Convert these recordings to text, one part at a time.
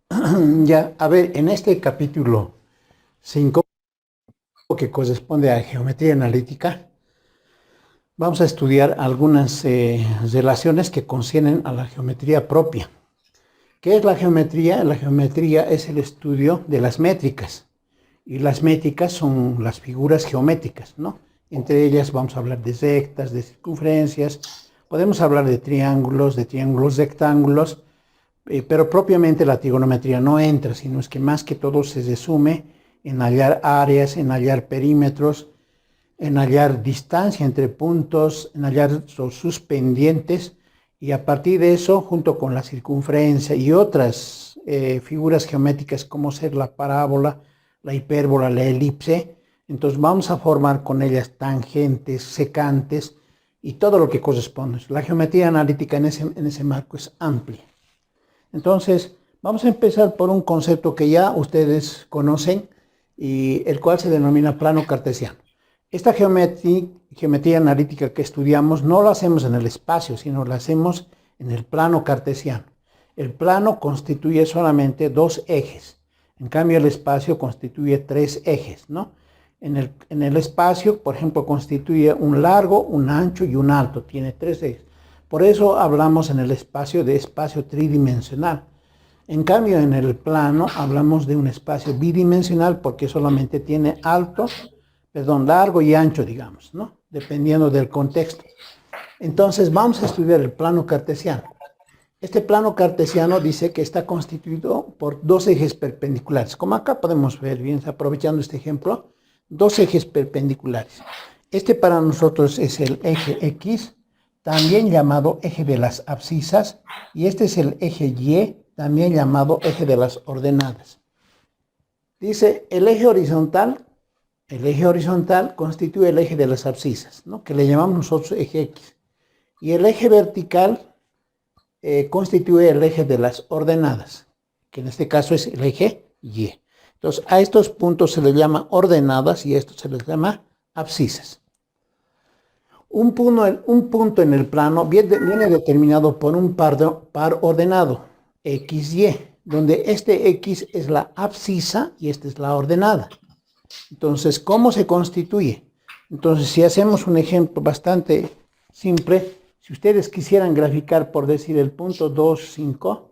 Ya, a ver, en este capítulo 5 que corresponde a geometría analítica, vamos a estudiar algunas relaciones que conciernen a la geometría propia. ¿Qué es la geometría? La geometría es el estudio de las métricas. Y las métricas son las figuras geométricas, ¿no? Entre ellas vamos a hablar de rectas, de circunferencias, podemos hablar de triángulos rectángulos, pero propiamente la trigonometría no entra, sino es que más que todo se resume en hallar áreas, en hallar perímetros, en hallar distancia entre puntos, en hallar sus pendientes, y a partir de eso, junto con la circunferencia y otras figuras geométricas como ser la parábola, la hipérbola, la elipse, entonces vamos a formar con ellas tangentes, secantes y todo lo que corresponde. La geometría analítica en ese marco es amplia. Entonces, vamos a empezar por un concepto que ya ustedes conocen y el cual se denomina plano cartesiano. Esta geometría analítica que estudiamos no lo hacemos en el espacio, sino lo hacemos en el plano cartesiano. El plano constituye solamente dos ejes, en cambio el espacio constituye tres ejes, ¿no? En el espacio, por ejemplo, constituye un largo, un ancho y un alto, tiene tres ejes. Por eso hablamos en el espacio de espacio tridimensional. En cambio, en el plano hablamos de un espacio bidimensional porque solamente tiene largo y ancho, digamos, ¿no? Dependiendo del contexto. Entonces, vamos a estudiar el plano cartesiano. Este plano cartesiano dice que está constituido por dos ejes perpendiculares. Como acá podemos ver bien, aprovechando este ejemplo, dos ejes perpendiculares. Este para nosotros es el eje X, también llamado eje de las abscisas, y este es el eje Y, también llamado eje de las ordenadas. Dice, el eje horizontal constituye el eje de las abscisas, ¿no? Que le llamamos nosotros eje X, y el eje vertical constituye el eje de las ordenadas, que en este caso es el eje Y. Entonces, a estos puntos se les llama ordenadas y a estos se les llama abscisas. Un punto en el plano viene determinado por un par ordenado, X, Y, donde este X es la abscisa y esta es la ordenada. Entonces, ¿cómo se constituye? Entonces, si hacemos un ejemplo bastante simple, si ustedes quisieran graficar, por decir, el punto 2, 5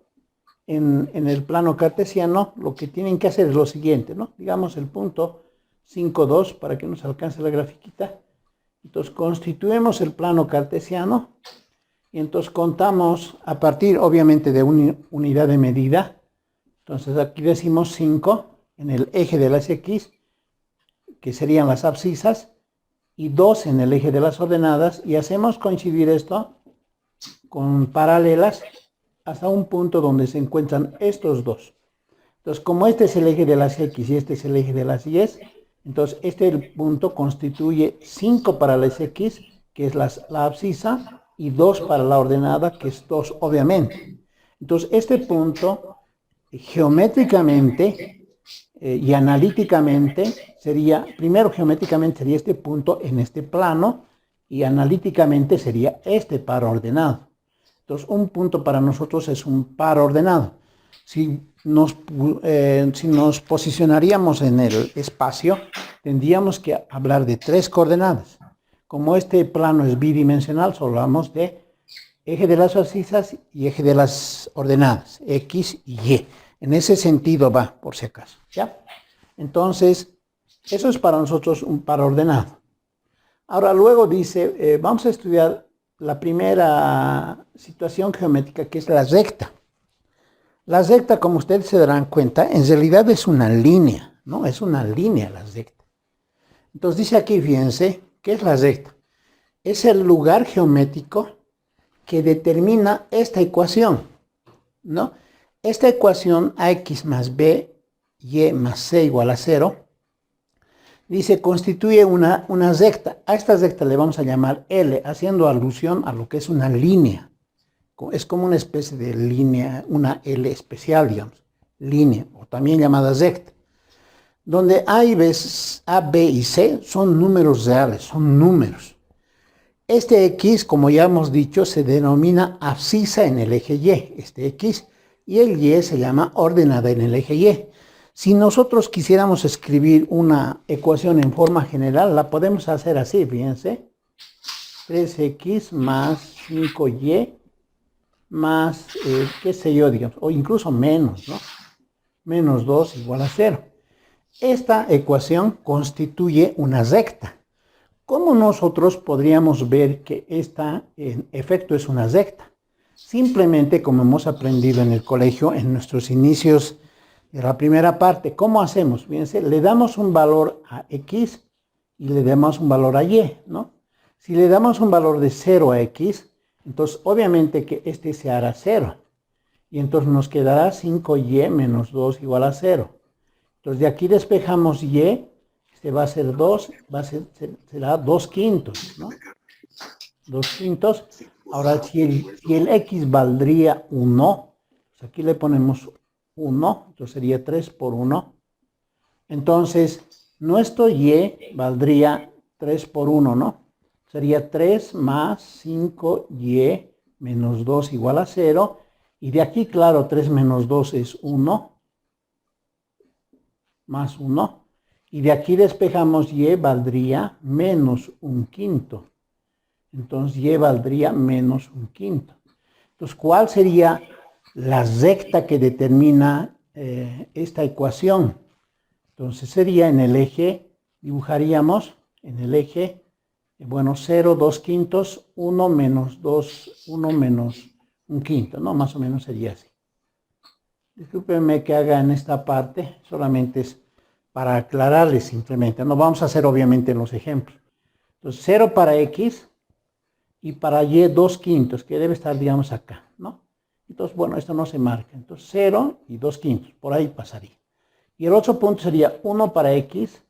en el plano cartesiano, lo que tienen que hacer es lo siguiente, ¿no? Digamos el punto 5, 2, para que nos alcance la grafiquita. Entonces constituimos el plano cartesiano y entonces contamos a partir obviamente de una unidad de medida. Entonces aquí decimos 5 en el eje de las X, que serían las abscisas, y 2 en el eje de las ordenadas, y hacemos coincidir esto con paralelas hasta un punto donde se encuentran estos dos. Entonces, como este es el eje de las X y este es el eje de las Y, entonces este punto constituye 5 para las X, que es la abscisa, y 2 para la ordenada, que es 2, obviamente. Entonces, este punto geométricamente y analíticamente sería, primero geométricamente sería este punto en este plano, y analíticamente sería este par ordenado. Entonces, un punto para nosotros es un par ordenado. Si nos posicionaríamos en el espacio, tendríamos que hablar de tres coordenadas. Como este plano es bidimensional, solo hablamos de eje de las abscisas y eje de las ordenadas, X y Y. En ese sentido va, por si acaso, ¿ya? Entonces, eso es para nosotros un par ordenado. Ahora, luego dice, vamos a estudiar la primera situación geométrica, que es la recta. La recta, como ustedes se darán cuenta, en realidad es una línea, ¿no? Es una línea la recta. Entonces dice aquí, fíjense, ¿qué es la recta? Es el lugar geométrico que determina esta ecuación, ¿no? Esta ecuación, ax más b, y más c igual a 0, dice, constituye una recta. A esta recta le vamos a llamar L, haciendo alusión a lo que es una línea. Es como una especie de línea, una L especial, digamos, línea, o también llamada recta, donde A y B, A, B y C son números reales, son números. Este X, como ya hemos dicho, se denomina abscisa en el eje Y, este X, y el y se llama ordenada en el eje y. Si nosotros quisiéramos escribir una ecuación en forma general, la podemos hacer así, fíjense. 3x más 5y más, qué sé yo, digamos, o incluso menos, ¿no? Menos 2 igual a 0. Esta ecuación constituye una recta. ¿Cómo nosotros podríamos ver que esta, en efecto, es una recta? Simplemente, como hemos aprendido en el colegio, en nuestros inicios de la primera parte, ¿cómo hacemos? Fíjense, le damos un valor a x y le damos un valor a y, ¿no? Si le damos un valor de 0 a x, entonces obviamente que este se hará 0. Y entonces nos quedará 5y menos 2 igual a 0. Entonces de aquí despejamos y, este va a ser 2, será 2 quintos, ¿no? 2 quintos. Ahora si el x valdría 1, pues aquí le ponemos 1, entonces sería 3 por 1. Entonces nuestro y valdría 3 por 1, ¿no? Sería 3 más 5y menos 2 igual a 0. Y de aquí, claro, 3 menos 2 es 1. Más 1. Y de aquí despejamos y valdría menos un quinto. Entonces y valdría menos un quinto. Entonces, ¿cuál sería la recta que determina esta ecuación? Entonces sería en el eje, dibujaríamos en el eje, bueno, 0, 2 quintos, 1 menos 2, 1 menos un quinto, ¿no? Más o menos sería así. Discúlpenme que haga en esta parte, solamente es para aclararles simplemente. No vamos a hacer obviamente en los ejemplos. Entonces 0 para x y para y 2 quintos, que debe estar, digamos, acá, ¿no? Entonces, bueno, esto no se marca. Entonces 0 y 2 quintos, por ahí pasaría. Y el otro punto sería 1 para x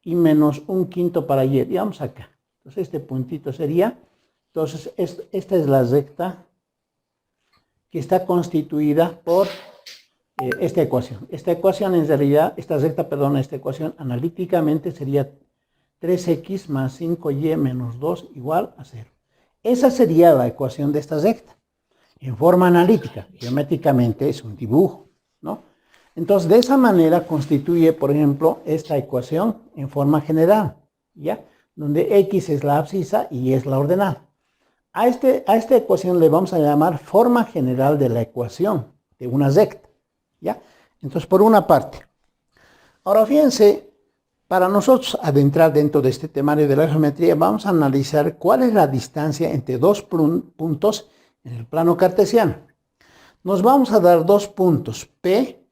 y menos un quinto para y, digamos acá. Entonces este puntito sería, entonces esta es la recta que está constituida por esta ecuación. Esta ecuación en realidad, esta ecuación analíticamente sería 3x más 5y menos 2 igual a 0. Esa sería la ecuación de esta recta. En forma analítica, geométricamente es un dibujo, ¿no? Entonces, de esa manera constituye, por ejemplo, esta ecuación en forma general, ¿ya? Donde x es la abscisa y y es la ordenada. A esta ecuación le vamos a llamar forma general de la ecuación de una recta, ¿ya? Entonces, por una parte. Ahora, fíjense, para nosotros adentrar dentro de este temario de la geometría, vamos a analizar cuál es la distancia entre dos puntos en el plano cartesiano. Nos vamos a dar dos puntos, P,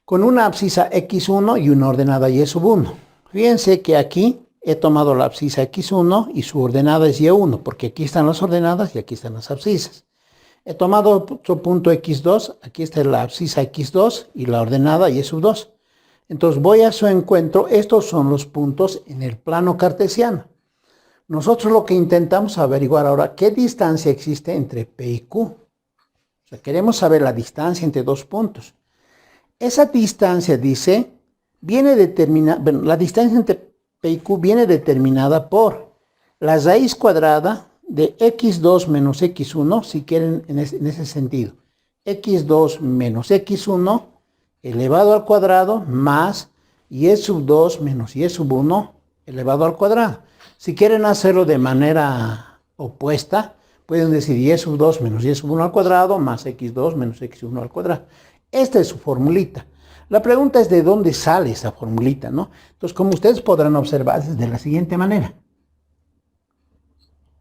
con una abscisa x1 y una ordenada y1. Fíjense que aquí he tomado la abscisa x1 y su ordenada es y1, porque aquí están las ordenadas y aquí están las abscisas. He tomado otro punto x2, aquí está la abscisa x2 y la ordenada y2. Entonces voy a su encuentro, estos son los puntos en el plano cartesiano. Nosotros lo que intentamos averiguar ahora, ¿qué distancia existe entre P y Q? O sea, queremos saber la distancia entre dos puntos. Esa distancia, dice, viene determinada, bueno, la distancia entre P y Q viene determinada por la raíz cuadrada de x2 menos x1, si quieren en ese sentido. x2 menos x1 elevado al cuadrado más y2 menos y1 elevado al cuadrado. Si quieren hacerlo de manera opuesta, pueden decir y2 menos y1 al cuadrado más x2 menos x1 al cuadrado. Esta es su formulita. La pregunta es de dónde sale esa formulita, ¿no? Entonces, como ustedes podrán observar, es de la siguiente manera.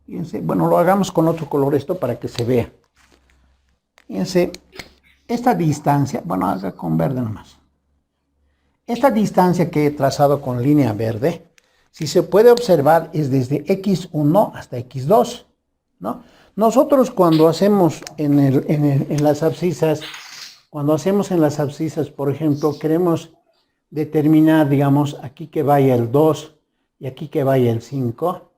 Fíjense, bueno, lo hagamos con otro color esto para que se vea. Fíjense, esta distancia, bueno, haga con verde nomás. Esta distancia que he trazado con línea verde, si se puede observar, es desde x1 hasta x2, ¿no? Nosotros cuando hacemos en las abscisas, por ejemplo, queremos determinar, digamos, aquí que vaya el 2 y aquí que vaya el 5.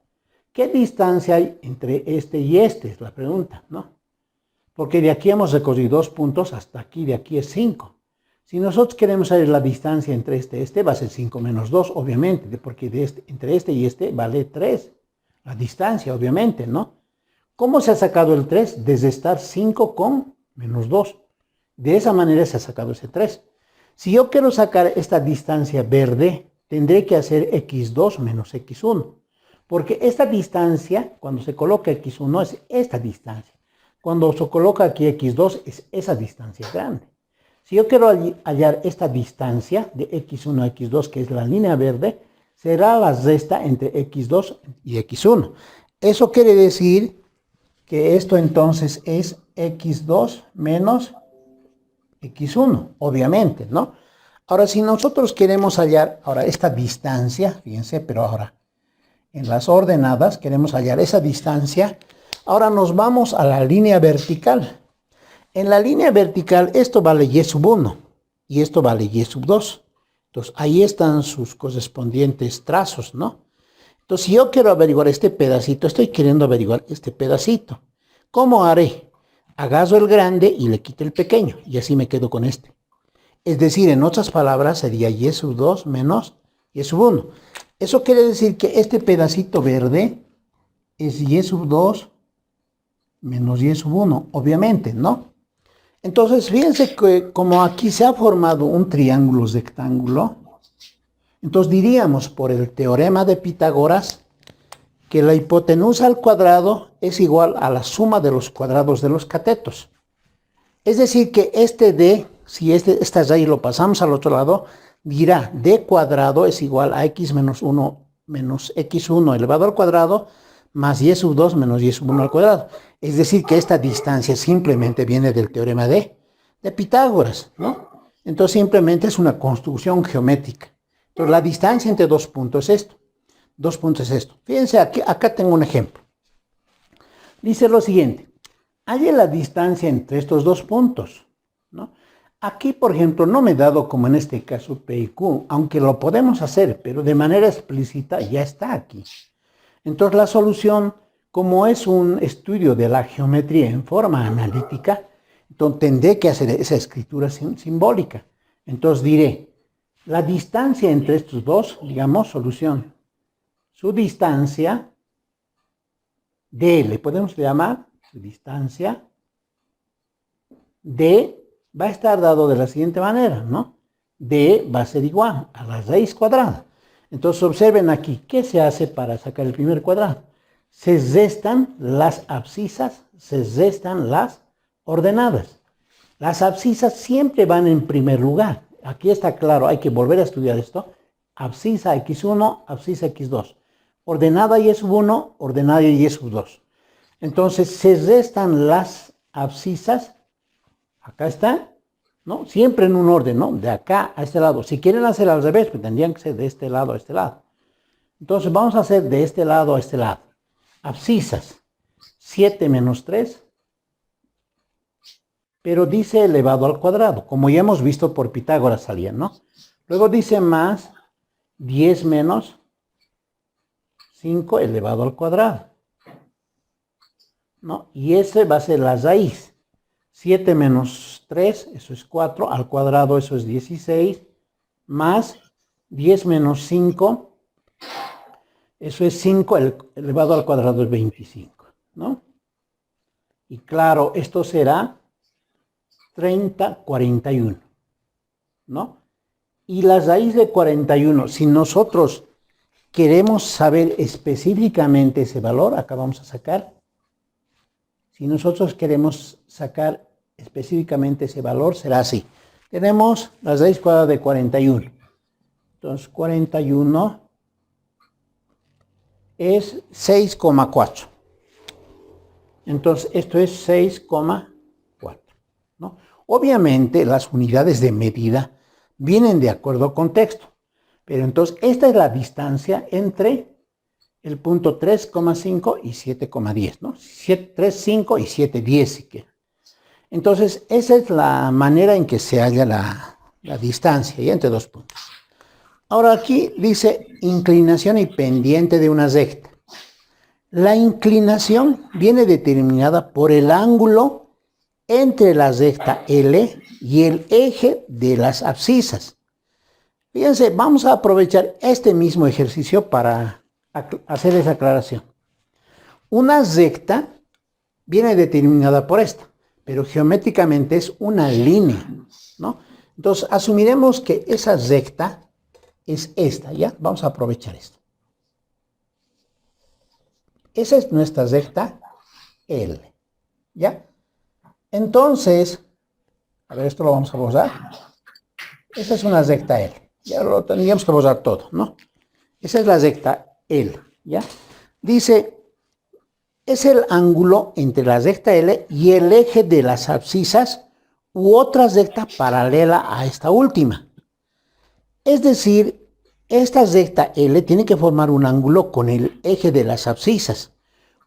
¿Qué distancia hay entre este y este? Es la pregunta, ¿no? Porque de aquí hemos recorrido 2 puntos hasta aquí, de aquí es 5. Si nosotros queremos saber la distancia entre este va a ser 5 menos 2, obviamente, porque entre este y este vale 3. La distancia, obviamente, ¿no? ¿Cómo se ha sacado el 3? Desde estar 5 con menos 2. De esa manera se ha sacado ese 3. Si yo quiero sacar esta distancia verde, tendré que hacer x2 menos x1. Porque esta distancia, cuando se coloca x1, es esta distancia. Cuando se coloca aquí x2, es esa distancia grande. Si yo quiero hallar esta distancia de x1 a x2, que es la línea verde, será la resta entre x2 y x1. Eso quiere decir que esto entonces es x2 menos x1, obviamente, ¿no? Ahora, si nosotros queremos hallar ahora esta distancia, fíjense, pero ahora en las ordenadas queremos hallar esa distancia, ahora nos vamos a la línea vertical. En la línea vertical esto vale y sub 1 y esto vale y sub 2. Entonces ahí están sus correspondientes trazos, ¿no? Entonces si yo quiero averiguar este pedacito, estoy queriendo averiguar este pedacito. ¿Cómo haré? Agarro el grande y le quito el pequeño y así me quedo con este. Es decir, en otras palabras sería y sub 2 menos y sub 1. Eso quiere decir que este pedacito verde es y sub 2 menos y sub 1, obviamente, ¿no? Entonces, fíjense que como aquí se ha formado un triángulo rectángulo, entonces diríamos por el teorema de Pitágoras que la hipotenusa al cuadrado es igual a la suma de los cuadrados de los catetos. Es decir que este d, si esta raíz lo pasamos al otro lado, dirá d cuadrado es igual a x menos 1 menos x1 elevado al cuadrado más y sub 2 menos y sub 1 al cuadrado. Es decir, que esta distancia simplemente viene del teorema de Pitágoras, ¿no? Entonces simplemente es una construcción geométrica. Entonces la distancia entre dos puntos es esto. Dos puntos es esto. Fíjense, acá tengo un ejemplo. Dice lo siguiente. Halle la distancia entre estos dos puntos, ¿no? Aquí, por ejemplo, no me he dado como en este caso P y Q, aunque lo podemos hacer, pero de manera explícita ya está aquí. Entonces la solución, como es un estudio de la geometría en forma analítica, entonces tendré que hacer esa escritura simbólica. Entonces diré, la distancia entre estos dos, digamos, solución. Su distancia, D, le podemos llamar, su distancia, D, va a estar dado de la siguiente manera, ¿no? D va a ser igual a la raíz cuadrada. Entonces observen aquí, ¿qué se hace para sacar el primer cuadrado? Se restan las abscisas, se restan las ordenadas. Las abscisas siempre van en primer lugar. Aquí está claro, hay que volver a estudiar esto. Abscisa x1, abscisa x2. Ordenada y sub 1, ordenada y sub 2. Entonces se restan las abscisas. Acá está, ¿no? Siempre en un orden, ¿no? De acá a este lado. Si quieren hacer al revés, pues tendrían que ser de este lado a este lado. Entonces vamos a hacer de este lado a este lado. Abscisas. 7 menos 3. Pero dice elevado al cuadrado, como ya hemos visto por Pitágoras salía, ¿no? Luego dice más 10 menos 5 elevado al cuadrado, ¿no? Y ese va a ser la raíz. 7 menos 3, eso es 4, al cuadrado eso es 16, más 10 menos 5, eso es 5, elevado al cuadrado es 25, ¿no? Y claro, esto será 30, 41, ¿no? Y la raíz de 41, si nosotros queremos saber específicamente ese valor, acá vamos a sacar. Si nosotros queremos sacar específicamente ese valor, será así. Tenemos la raíz cuadrada de 41. Entonces, 41 es 6,4. Entonces, esto es 6,4, ¿no? Obviamente, las unidades de medida vienen de acuerdo al contexto. Pero entonces, esta es la distancia entre el punto 3,5 y 7,10, ¿no? 3,5 y 7,10 si quieren. Entonces, esa es la manera en que se halla la distancia, ¿ya? Entre dos puntos. Ahora aquí dice inclinación y pendiente de una recta. La inclinación viene determinada por el ángulo entre la recta L y el eje de las abscisas. Fíjense, vamos a aprovechar este mismo ejercicio para hacer esa aclaración. Una recta viene determinada por esta, pero geométricamente es una línea, ¿no? Entonces, asumiremos que esa recta es esta, ¿ya? Vamos a aprovechar esto. Esa es nuestra recta L, ¿ya? Entonces, a ver, esto lo vamos a borrar. Esa es una recta L. Ya lo tendríamos que borrar todo, ¿no? Esa es la recta L, ¿ya? Dice, es el ángulo entre la recta L y el eje de las abscisas u otra recta paralela a esta última. Es decir, esta recta L tiene que formar un ángulo con el eje de las abscisas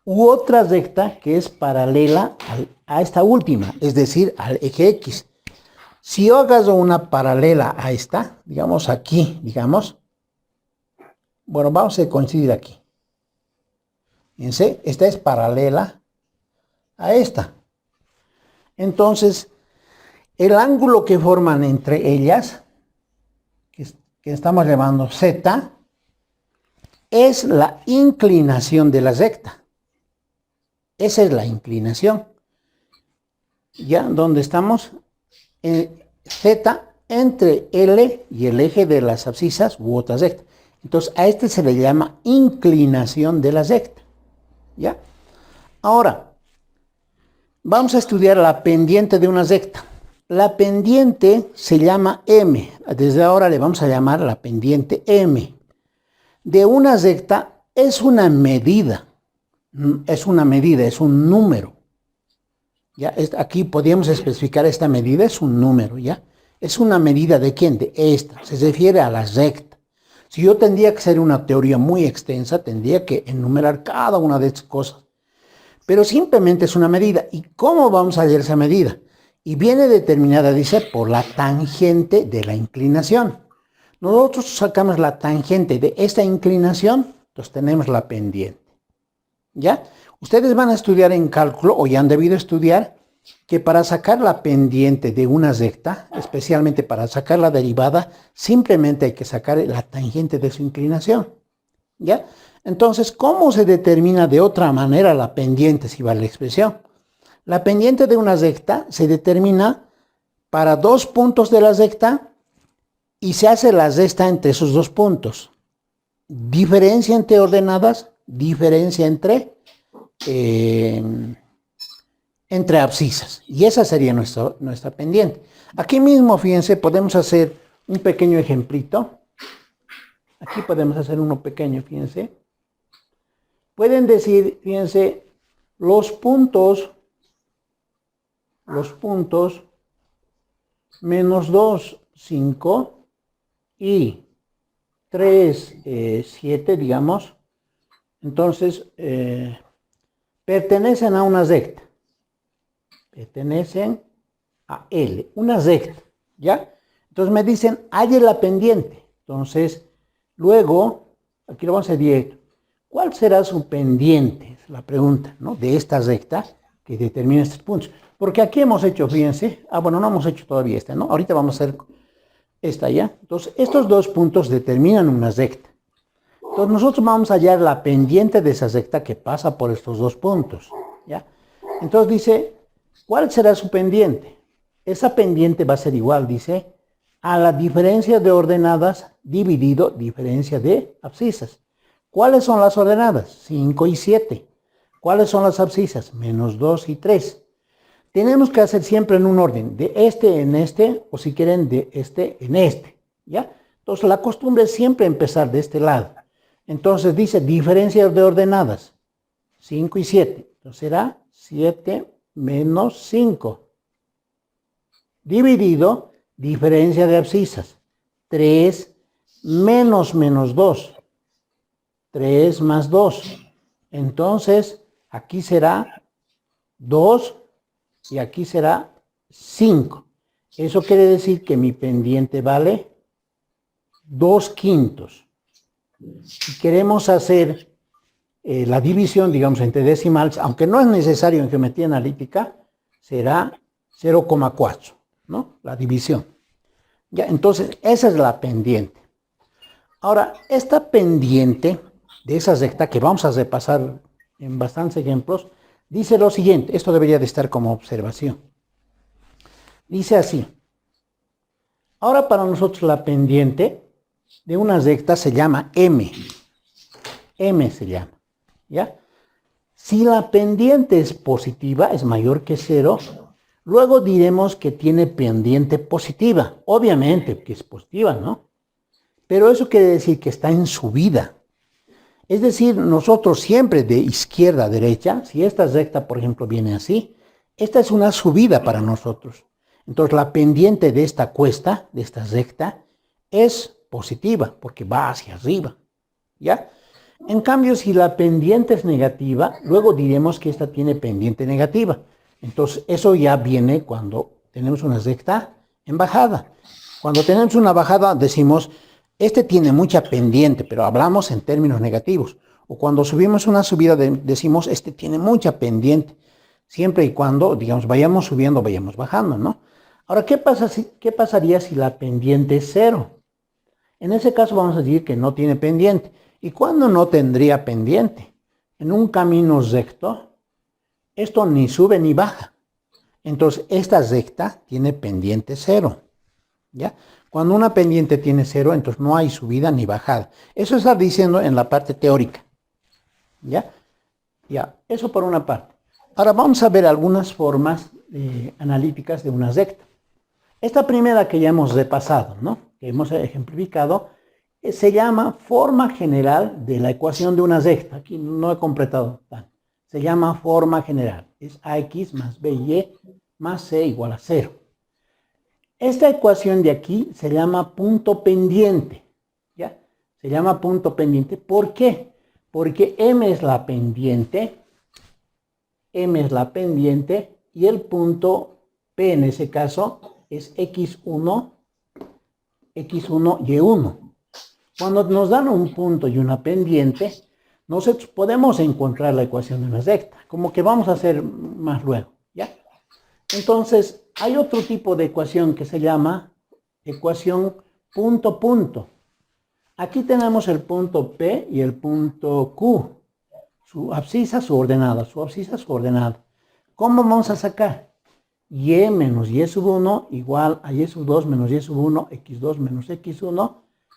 u otra recta que es paralela a esta última, es decir, al eje X. Si yo hago una paralela a esta, digamos aquí, digamos, bueno, vamos a coincidir aquí. Fíjense, esta es paralela a esta. Entonces, el ángulo que forman entre ellas, que estamos llamando Z, es la inclinación de la recta. Esa es la inclinación. ¿Ya? ¿Dónde estamos? Z entre L y el eje de las abscisas u otra recta. Entonces, a este se le llama inclinación de la recta. ¿Ya? Ahora, vamos a estudiar la pendiente de una recta. La pendiente se llama M. Desde ahora le vamos a llamar la pendiente M. De una recta es una medida. Es una medida, es un número. ¿Ya? Aquí podríamos especificar esta medida, es un número, ¿ya? Es una medida de quién, de esta. Se refiere a la recta. Si yo tendría que hacer una teoría muy extensa, tendría que enumerar cada una de estas cosas. Pero simplemente es una medida. ¿Y cómo vamos a hallar esa medida? Y viene determinada, dice, por la tangente de la inclinación. Nosotros sacamos la tangente de esta inclinación, entonces tenemos la pendiente. ¿Ya? Ustedes van a estudiar en cálculo, o ya han debido estudiar, que para sacar la pendiente de una recta, especialmente para sacar la derivada, simplemente hay que sacar la tangente de su inclinación. ¿Ya? Entonces, ¿cómo se determina de otra manera la pendiente, si vale la expresión? La pendiente de una recta se determina para dos puntos de la recta y se hace la resta entre esos dos puntos. Diferencia entre ordenadas, diferencia entre abscisas. Y esa sería nuestra pendiente. Aquí mismo, fíjense, podemos hacer un pequeño ejemplito. Aquí podemos hacer uno pequeño, fíjense. Pueden decir, fíjense, los puntos menos 2, 5 y 3, 7, digamos. Entonces, pertenecen a una recta. Pertenecen a L, una recta, ¿ya? Entonces me dicen, halle la pendiente. Entonces, luego, aquí lo vamos a hacer directo. ¿Cuál será su pendiente? Es la pregunta, ¿no? De esta recta que determina estos puntos. Porque aquí hemos hecho, fíjense, bueno, no hemos hecho todavía esta, ¿no? Ahorita vamos a hacer esta, ¿ya? Entonces, estos dos puntos determinan una recta. Entonces, nosotros vamos a hallar la pendiente de esa recta que pasa por estos dos puntos, ¿ya? Entonces dice, ¿cuál será su pendiente? Esa pendiente va a ser igual, dice, a la diferencia de ordenadas dividido diferencia de abscisas. ¿Cuáles son las ordenadas? 5 y 7. ¿Cuáles son las abscisas? Menos 2 y 3. Tenemos que hacer siempre en un orden, de este en este, o si quieren, de este en este, ¿ya? Entonces, la costumbre es siempre empezar de este lado. Entonces, dice diferencia de ordenadas, 5 y 7. Entonces, será 7 menos 5. Dividido, diferencia de abscisas, 3 menos 2. 3 más 2. Entonces, aquí será 2 y aquí será 5. Eso quiere decir que mi pendiente vale 2/5. Si queremos hacer la división, digamos, entre decimales, aunque no es necesario en geometría analítica, será 0,4, ¿no? La división. Ya, entonces, esa es la pendiente. Ahora, esta pendiente de esa recta, que vamos a repasar en bastantes ejemplos, dice lo siguiente. Esto debería de estar como observación. Dice así. Ahora para nosotros la pendiente de una recta se llama M. M se llama, ¿ya? Si la pendiente es positiva, es mayor que 0, luego diremos que tiene pendiente positiva. Obviamente que es positiva, ¿no? Pero eso quiere decir que está en subida. Es decir, nosotros siempre de izquierda a derecha, si esta recta, por ejemplo, viene así, esta es una subida para nosotros. Entonces la pendiente de esta cuesta, de esta recta, es positiva porque va hacia arriba, ¿ya? En cambio, si la pendiente es negativa, luego diremos que esta tiene pendiente negativa. Entonces eso ya viene cuando tenemos una recta en bajada. Cuando tenemos una bajada decimos, este tiene mucha pendiente, pero hablamos en términos negativos. O cuando subimos una subida decimos, este tiene mucha pendiente. Siempre y cuando, digamos, vayamos subiendo, vayamos bajando, ¿no? Ahora, ¿qué pasaría si la pendiente es 0? En ese caso vamos a decir que no tiene pendiente. ¿Y cuándo no tendría pendiente? En un camino recto, esto ni sube ni baja. Entonces, esta recta tiene pendiente 0, ¿ya? Cuando una pendiente tiene 0, entonces no hay subida ni bajada. Eso está diciendo en la parte teórica, ¿ya? Ya, eso por una parte. Ahora vamos a ver algunas formas analíticas de una recta. Esta primera que ya hemos repasado, ¿no? Que hemos ejemplificado, se llama forma general de la ecuación de una recta. Aquí no he completado tan. Se llama forma general. Es ax más by más c igual a 0. Esta ecuación de aquí se llama punto pendiente, ¿ya? Se llama punto pendiente. ¿Por qué? Porque m es la pendiente y el punto P en ese caso es x1, y1. Cuando nos dan un punto y una pendiente, nosotros podemos encontrar la ecuación de una recta, como que vamos a hacer más luego, ¿ya? Entonces, hay otro tipo de ecuación que se llama ecuación punto-punto. Aquí tenemos el punto P y el punto Q, su abscisa, su ordenada, ¿Cómo vamos a sacar? Y menos y sub 1 igual a y sub 2 menos y sub 1, x2 menos x1,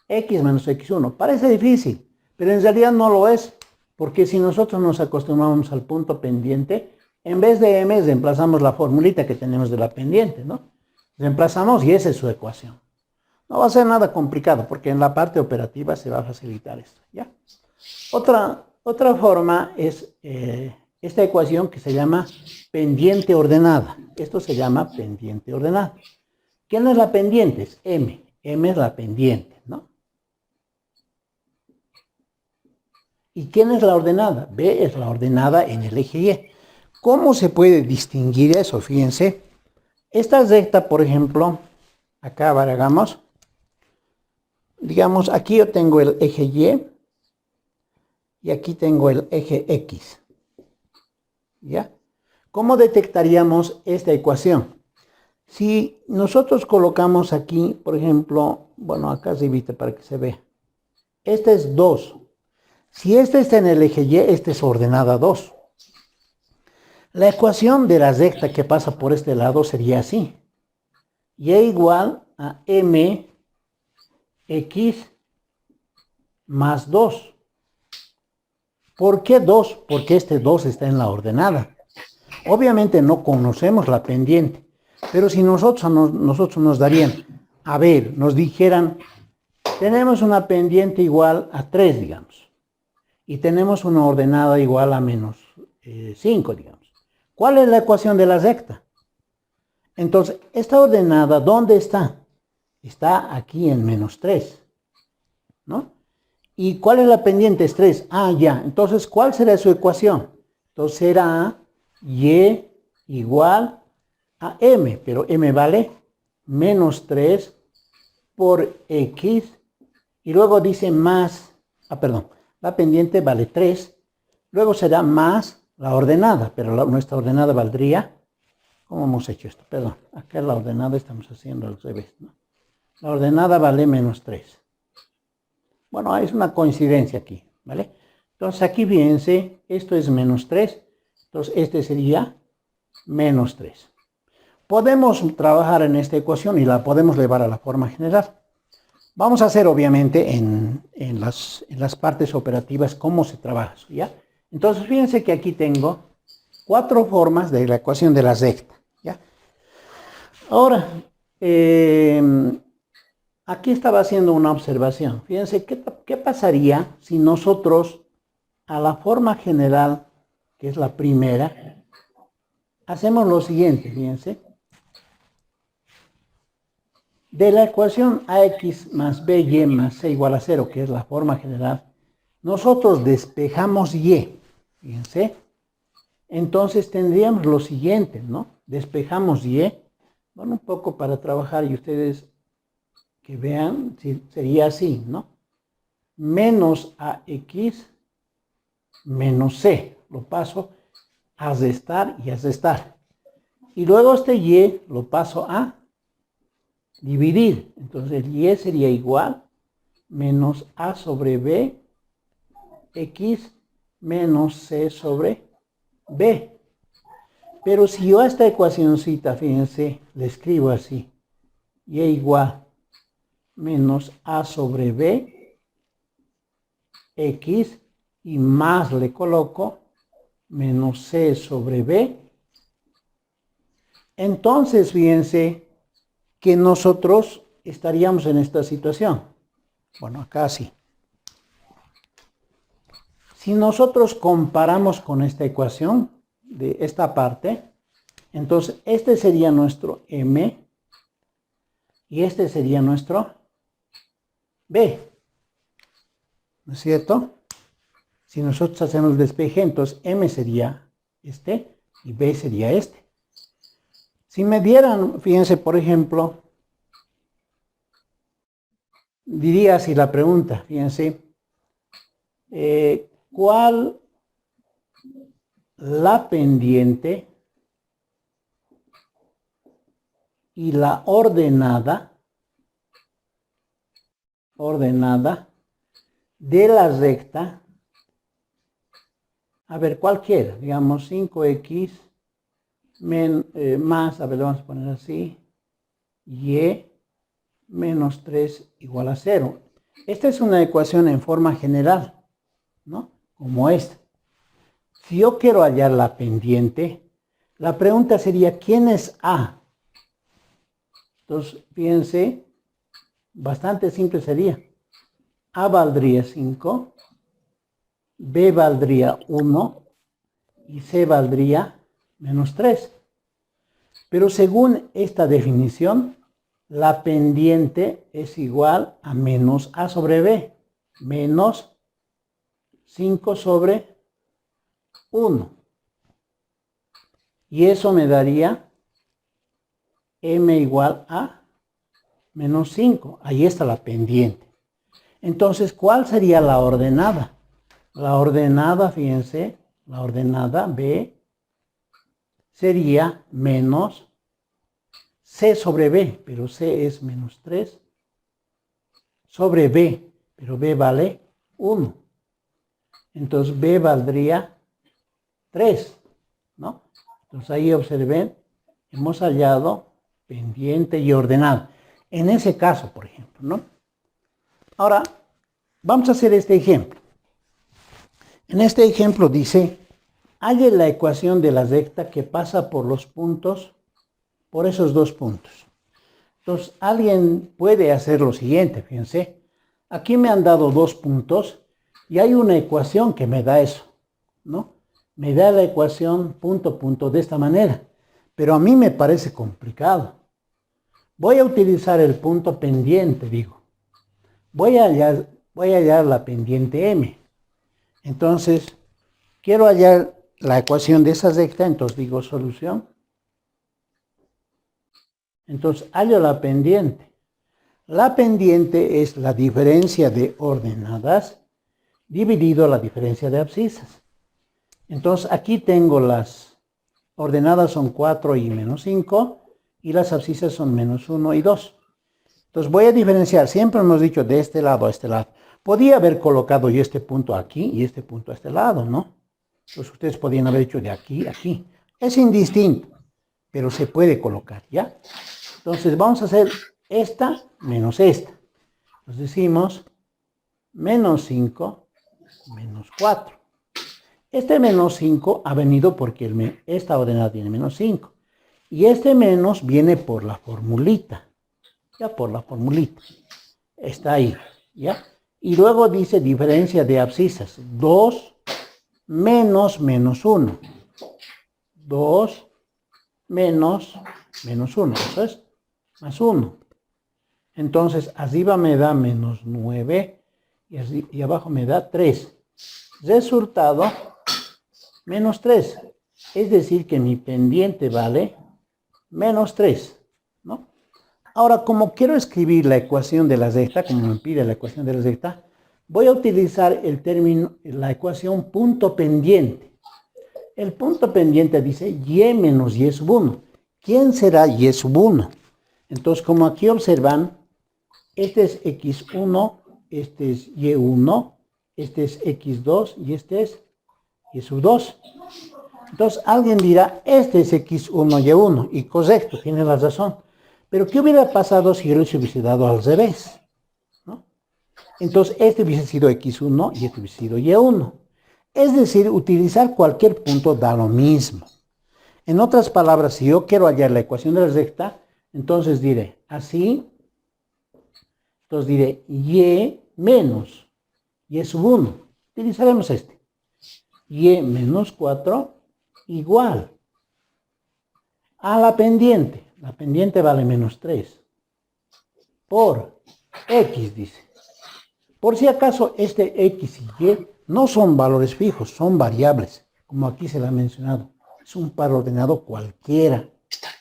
x menos x1. Parece difícil, pero en realidad no lo es, porque si nosotros nos acostumbramos al punto pendiente, en vez de m reemplazamos la formulita que tenemos de la pendiente, ¿no? Reemplazamos y esa es su ecuación. No va a ser nada complicado, porque en la parte operativa se va a facilitar esto, ¿ya? Otra forma es esta ecuación que se llama pendiente ordenada. Esto se llama pendiente ordenada. ¿Quién es la pendiente? Es m. M es la pendiente, ¿no? ¿Y quién es la ordenada? B es la ordenada en el eje Y. ¿Cómo se puede distinguir eso? Fíjense. Esta recta, por ejemplo, acá hagamos, digamos, aquí yo tengo el eje y aquí tengo el eje X. ¿Ya? ¿Cómo detectaríamos esta ecuación? Si nosotros colocamos aquí, por ejemplo, bueno, acá arribita para que se vea. Este es 2. Si este está en el eje Y, este es ordenada 2. La ecuación de la recta que pasa por este lado sería así. Y igual a mx más 2. ¿Por qué 2? Porque este 2 está en la ordenada. Obviamente no conocemos la pendiente, pero si nosotros nos darían, a ver, nos dijeran, tenemos una pendiente igual a 3, digamos, y tenemos una ordenada igual a menos 5, digamos. ¿Cuál es la ecuación de la recta? Entonces, esta ordenada, ¿dónde está? Está aquí en menos 3, ¿no? ¿Y cuál es la pendiente? Es 3. Ah, ya. Entonces, ¿cuál será su ecuación? Entonces, será y igual a m, pero m vale menos 3 por x, y luego dice más, la pendiente vale 3, luego será más la ordenada, pero nuestra ordenada valdría, ¿cómo hemos hecho esto? Perdón, acá la ordenada estamos haciendo al revés, ¿no? La ordenada vale menos 3. Bueno, es una coincidencia aquí, ¿vale? Entonces aquí fíjense, esto es menos 3, entonces este sería menos 3. Podemos trabajar en esta ecuación y la podemos llevar a la forma general. Vamos a hacer obviamente en las partes operativas cómo se trabaja eso, ¿ya? Entonces fíjense que aquí tengo 4 formas de la ecuación de la recta, ¿ya? Ahora, aquí estaba haciendo una observación. Fíjense, ¿qué pasaría si nosotros a la forma general, que es la primera, hacemos lo siguiente? Fíjense. De la ecuación ax más by más c igual a 0, que es la forma general, nosotros despejamos y. Fíjense. Entonces tendríamos lo siguiente, ¿no? Despejamos y. Bueno, un poco para trabajar y ustedes que vean, sería así, ¿no? Menos ax menos c. Lo paso a restar y a restar. Y luego este y lo paso a dividir. Entonces el y sería igual menos a sobre b x menos c sobre b. Pero si yo a esta ecuacióncita, fíjense, le escribo así, y igual menos a sobre b x y más le coloco menos c sobre b. Entonces fíjense que nosotros estaríamos en esta situación. Bueno, acá sí. Si nosotros comparamos con esta ecuación de esta parte, entonces este sería nuestro m y este sería nuestro b. ¿No es cierto? Si nosotros hacemos el despeje, entonces m sería este y b sería este. Si me dieran, fíjense, por ejemplo, diría así la pregunta, fíjense, ¿cuál la pendiente y la ordenada de la recta? A ver, cualquiera, digamos 5x más, a ver, vamos a poner así, y menos 3 igual a 0. Esta es una ecuación en forma general, ¿no? Como esta. Si yo quiero hallar la pendiente, la pregunta sería, ¿quién es A? Entonces, fíjense, bastante simple sería. A valdría 5, B valdría 1 y C valdría menos 3. Pero según esta definición, la pendiente es igual a menos A sobre B, menos 5 sobre 1. Y eso me daría m igual a menos 5. Ahí está la pendiente. Entonces, ¿cuál sería la ordenada? La ordenada, fíjense, la ordenada B sería menos C sobre B, pero C es menos 3, sobre B, pero B vale 1. Entonces B valdría 3, ¿no? Entonces ahí observen, hemos hallado pendiente y ordenada. En ese caso, por ejemplo, ¿no? Ahora, vamos a hacer este ejemplo. En este ejemplo dice, halle la ecuación de la recta que pasa por los puntos, por esos 2 puntos. Entonces, alguien puede hacer lo siguiente, fíjense. Aquí me han dado 2 puntos y hay una ecuación que me da eso, ¿no? Me da la ecuación punto, punto de esta manera. Pero a mí me parece complicado. Voy a utilizar el punto pendiente, digo. Voy a hallar la pendiente m. Entonces, quiero hallar la ecuación de esa recta, entonces digo solución. Entonces, hallo la pendiente. La pendiente es la diferencia de ordenadas dividido la diferencia de abscisas. Entonces, aquí tengo las ordenadas son 4 y menos 5 y las abscisas son menos 1 y 2. Entonces, voy a diferenciar. Siempre hemos dicho de este lado a este lado. Podía haber colocado yo este punto aquí y este punto a este lado, ¿no? Entonces, ustedes podían haber hecho de aquí a aquí. Es indistinto. pero se puede colocar, ¿ya? Entonces vamos a hacer esta menos esta. Entonces decimos menos 5 menos 4. Este menos 5 ha venido porque esta ordenada tiene menos 5. Y este menos viene por la formulita. Ya por la formulita. Está ahí, ¿ya? Y luego dice diferencia de abscisas. 2 menos menos 1. 2 menos menos 1. Eso es más 1. Entonces, arriba me da menos 9 y abajo me da 3. Resultado, menos 3. Es decir, que mi pendiente vale menos 3, ¿no? Ahora, como quiero escribir la ecuación de la recta, como me pide la ecuación de la recta, voy a utilizar el término, la ecuación punto pendiente. El punto pendiente dice y menos y sub 1. ¿Quién será y sub 1? Entonces, como aquí observan, este es x1, este es y1, este es x2 y este es y sub 2. Entonces alguien dirá, este es x1 y1, y correcto, tiene la razón. Pero ¿qué hubiera pasado si yo les hubiese dado al revés? ¿No? Entonces este hubiese sido x1 y este hubiese sido y1. Es decir, utilizar cualquier punto da lo mismo. En otras palabras, si yo quiero hallar la ecuación de la recta, entonces diré así. Entonces diré y menos y sub 1. Utilizaremos este. Y menos 4 igual a la pendiente. La pendiente vale menos 3 por x, dice. Por si acaso, este x y y no son valores fijos, son variables, como aquí se le ha mencionado. Es un par ordenado cualquiera,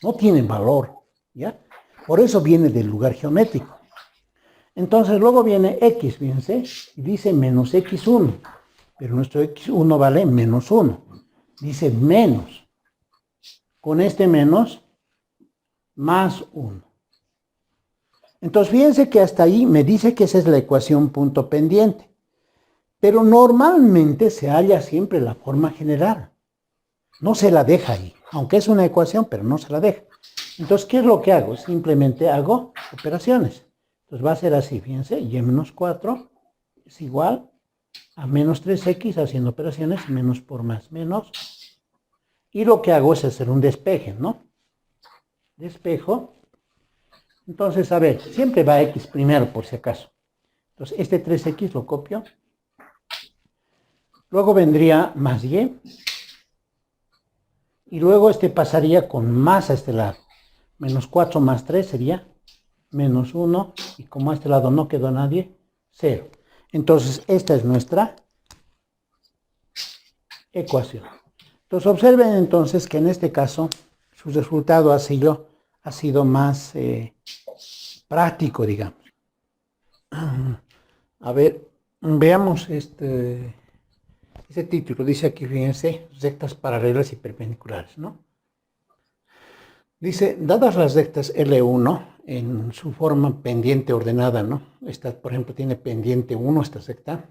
no tiene valor, ¿ya? Por eso viene del lugar geométrico. Entonces luego viene x, fíjense, y dice menos x1, pero nuestro x1 vale menos 1. Dice menos, con este menos, más 1. Entonces fíjense que hasta ahí me dice que esa es la ecuación punto pendiente. Pero normalmente se halla siempre la forma general. No se la deja ahí, aunque es una ecuación, pero no se la deja. Entonces, ¿qué es lo que hago? Simplemente hago operaciones. Entonces va a ser así, fíjense, y menos 4 es igual a menos 3x haciendo operaciones, menos por más menos. Y lo que hago es hacer un despeje, ¿no? Despejo. Entonces, a ver, siempre va x primero por si acaso. Entonces, este 3x lo copio. Luego vendría más y. Y luego este pasaría con más a este lado. Menos 4 más 3 sería menos 1. Y como a este lado no quedó nadie, 0. Entonces, esta es nuestra ecuación. Entonces, observen entonces que en este caso su resultado ha sido más práctico, digamos. A ver, veamos este título. Dice aquí, fíjense, rectas paralelas y perpendiculares, ¿no? Dice, dadas las rectas L1 en su forma pendiente ordenada, ¿no? Esta, por ejemplo, tiene pendiente 1, esta recta,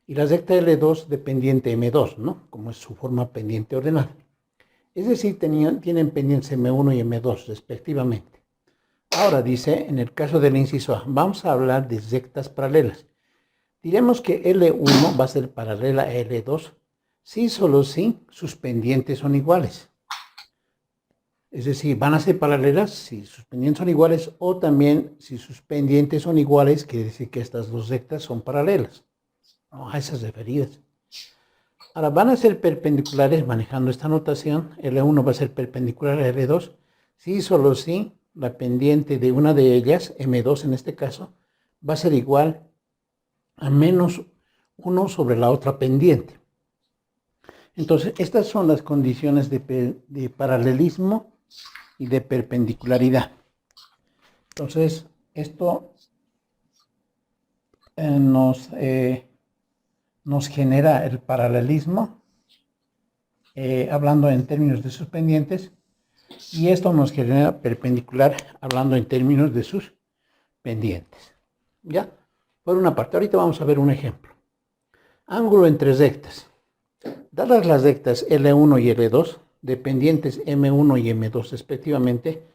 y la recta L2 de pendiente M2, ¿no? Como es su forma pendiente ordenada. Es decir, tienen pendientes M1 y M2 respectivamente. Ahora dice, en el caso del inciso A, vamos a hablar de rectas paralelas. Diremos que L1 va a ser paralela a L2 si solo si sus pendientes son iguales. Es decir, van a ser paralelas si sus pendientes son iguales, o también si sus pendientes son iguales, quiere decir que estas dos rectas son paralelas, ¿no? A esas referidas. Ahora, van a ser perpendiculares manejando esta notación. L1 va a ser perpendicular a L2 si solo si la pendiente de una de ellas, M2 en este caso, va a ser igual a menos 1 sobre la otra pendiente. Entonces, estas son las condiciones de paralelismo y de perpendicularidad. Entonces, esto nos genera el paralelismo, hablando en términos de sus pendientes, y esto nos genera perpendicular, hablando en términos de sus pendientes. ¿Ya? Por una parte, ahorita vamos a ver un ejemplo. Ángulo entre rectas. Dadas las rectas L1 y L2, de pendientes M1 y M2 respectivamente,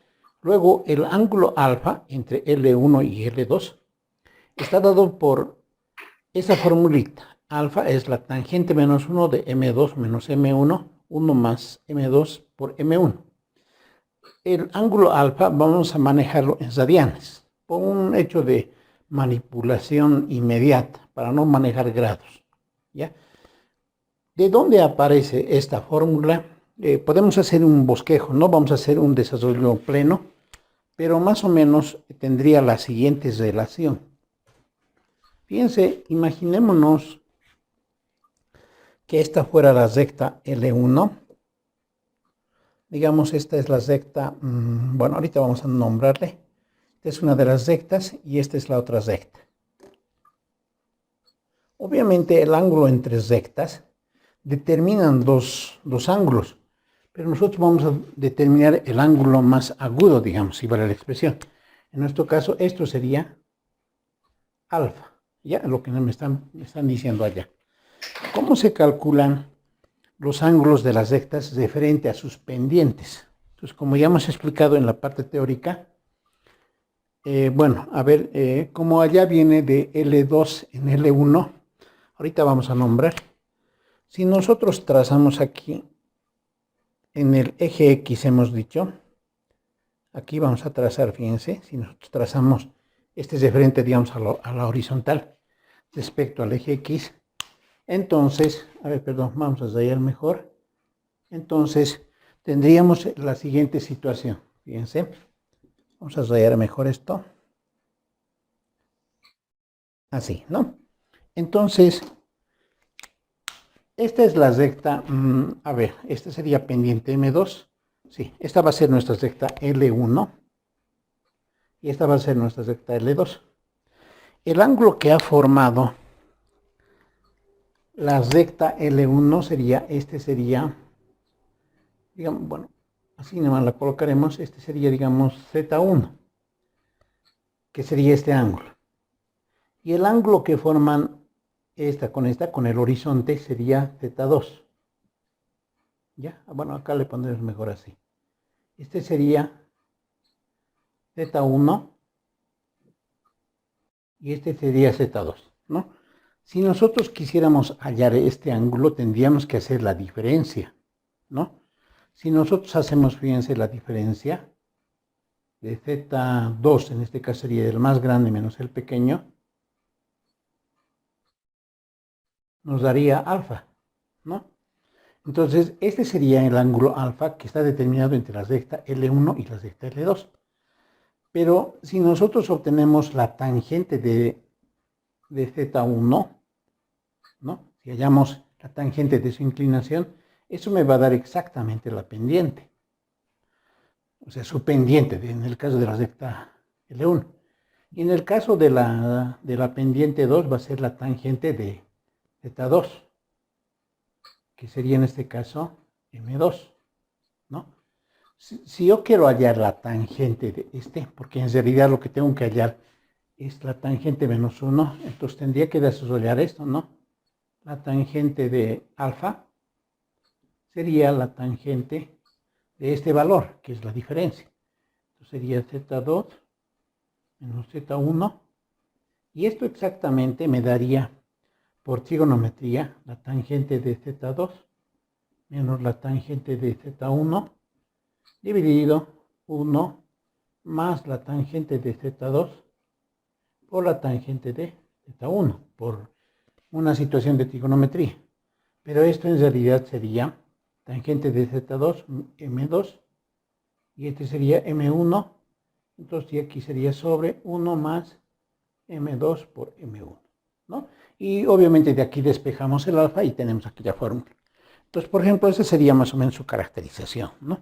luego el ángulo alfa entre L1 y L2 está dado por esa formulita. Alfa es la tangente menos 1 de M2 menos M1, 1 más M2 por M1. El ángulo alfa vamos a manejarlo en radianes, por un hecho de manipulación inmediata, para no manejar grados, ¿ya? ¿De dónde aparece esta fórmula? Podemos hacer un bosquejo, no vamos a hacer un desarrollo pleno, pero más o menos tendría la siguiente relación. Fíjense, imaginémonos que esta fuera la recta L1. Digamos, esta es la recta, bueno, ahorita vamos a nombrarle. Esta es una de las rectas y esta es la otra recta. Obviamente el ángulo entre rectas determinan dos ángulos, pero nosotros vamos a determinar el ángulo más agudo, digamos, si vale la expresión. En nuestro caso, esto sería alfa, ya lo que me están diciendo allá. ¿Cómo se calculan los ángulos de las rectas referente a sus pendientes? Entonces, como ya hemos explicado en la parte teórica, bueno, a ver, como allá viene de L2 en L1, ahorita vamos a nombrar. Si nosotros trazamos aquí en el eje X, hemos dicho, aquí vamos a trazar, fíjense, si nosotros trazamos, este es referente, digamos, a la horizontal respecto al eje X, entonces, a ver, perdón, vamos a rayar mejor. Entonces, tendríamos la siguiente situación, fíjense, vamos a rayar mejor esto, así, ¿no? Entonces, esta es la recta, a ver, esta sería pendiente M2, sí, esta va a ser nuestra recta L1 y esta va a ser nuestra recta L2. El ángulo que ha formado la recta L1 sería, este sería, digamos, bueno, así nomás la colocaremos, este sería, digamos, Z1, que sería este ángulo. Y el ángulo que forman esta, con el horizonte, sería Z2. ¿Ya? Bueno, acá le pondremos mejor así. Este sería Z1 y este sería Z2, ¿no? Si nosotros quisiéramos hallar este ángulo, tendríamos que hacer la diferencia, ¿no? Si nosotros hacemos, fíjense, la diferencia de Z2, en este caso sería el más grande menos el pequeño, nos daría alfa, ¿no? Entonces, este sería el ángulo alfa que está determinado entre la recta L1 y la recta L2. Pero si nosotros obtenemos la tangente de Z1, ¿no? Si hallamos la tangente de su inclinación, eso me va a dar exactamente la pendiente. O sea, su pendiente, en el caso de la recta L1. Y en el caso de la pendiente 2 va a ser la tangente de Z2, que sería en este caso M2, ¿no? Si yo quiero hallar la tangente de este, porque en realidad lo que tengo que hallar es la tangente menos 1, entonces tendría que desarrollar esto, ¿no? La tangente de alfa sería la tangente de este valor, que es la diferencia. Entonces sería Z2 menos Z1, y esto exactamente me daría, por trigonometría, la tangente de Z2 menos la tangente de Z1 dividido 1 más la tangente de Z2 por la tangente de Z1, por una situación de trigonometría. Pero esto en realidad sería tangente de Z2, M2, y este sería M1, entonces aquí sería sobre 1 más M2 por M1, ¿no? Y obviamente de aquí despejamos el alfa y tenemos aquí la fórmula. Entonces, por ejemplo, esa sería más o menos su caracterización, ¿no?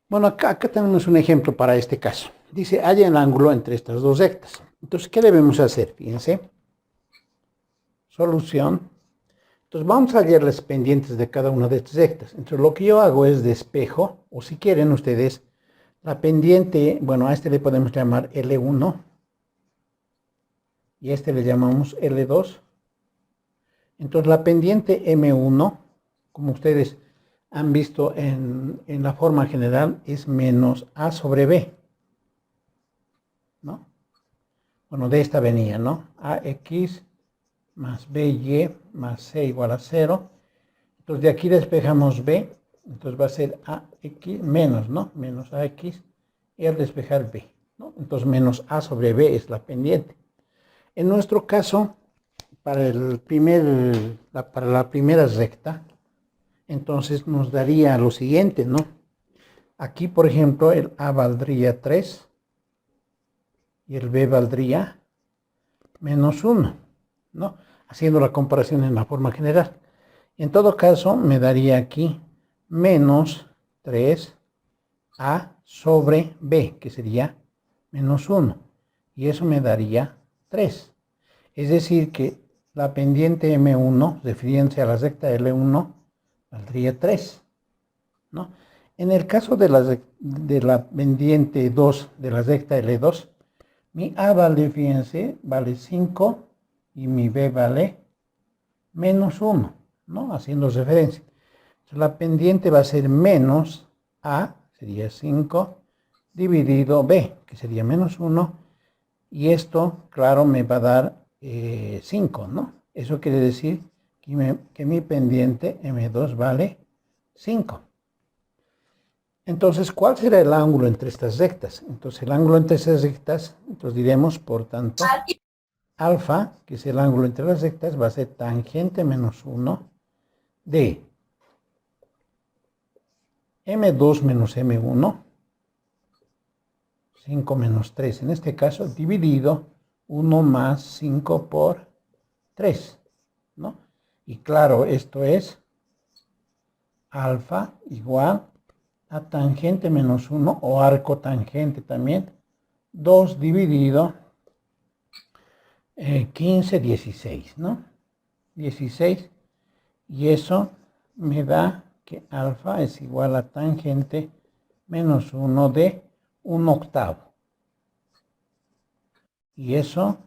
Bueno, acá tenemos un ejemplo para este caso. Dice, halla el ángulo entre estas dos rectas. Entonces, ¿qué debemos hacer? Fíjense. Solución. Entonces, vamos a hallar las pendientes de cada una de estas rectas. Entonces, lo que yo hago es despejo, o si quieren ustedes, la pendiente, bueno, a este le podemos llamar L1, y a este le llamamos L2. Entonces, la pendiente M1, como ustedes han visto en la forma general es menos A sobre B, ¿no? Bueno, de esta venía, ¿no? AX más BY más C igual a 0. Entonces de aquí despejamos B, entonces va a ser AX menos, ¿no? Menos AX, y al despejar B, ¿no? Entonces menos A sobre B es la pendiente. En nuestro caso, para la primera recta, entonces nos daría lo siguiente, ¿no? Aquí, por ejemplo, el A valdría 3 y el B valdría menos 1, ¿no? Haciendo la comparación en la forma general. En todo caso, me daría aquí menos 3A sobre B, que sería menos 1. Y eso me daría 3. Es decir, que la pendiente M1, refiriéndose a la recta L1, valdría 3, ¿no? En el caso de la pendiente 2 de la recta L2, mi A vale, fíjense, vale 5 y mi B vale menos 1, ¿no? Haciendo referencia. Entonces, la pendiente va a ser menos A, sería 5, dividido B, que sería menos 1, y esto, claro, me va a dar 5, ¿no? Eso quiere decir que mi pendiente M2 vale 5. Entonces, ¿cuál será el ángulo entre estas rectas? Entonces, el ángulo entre estas rectas, entonces diremos, por tanto, alfa, que es el ángulo entre las rectas, va a ser tangente menos 1 de M2 menos M1, 5 menos 3 en este caso, dividido 1 más 5 por 3, ¿no? Y claro, esto es alfa igual a tangente menos 1 o arco tangente también, 2 dividido 15, 16, ¿no? 16, y eso me da que alfa es igual a tangente menos 1 de 1/8. Y eso,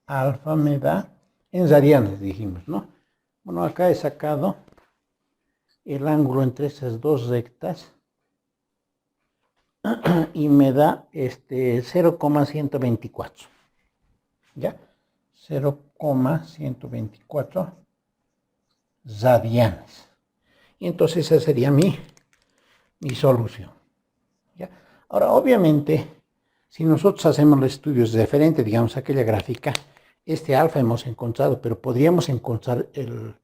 alfa me da, en radianes dijimos, ¿no? Bueno, acá he sacado el ángulo entre esas dos rectas y me da 0,124. ¿Ya? 0,124 radianes. Y entonces esa sería mi solución. ¿Ya? Ahora, obviamente, si nosotros hacemos los estudios referentes, digamos, a aquella gráfica, este alfa hemos encontrado, pero podríamos encontrar el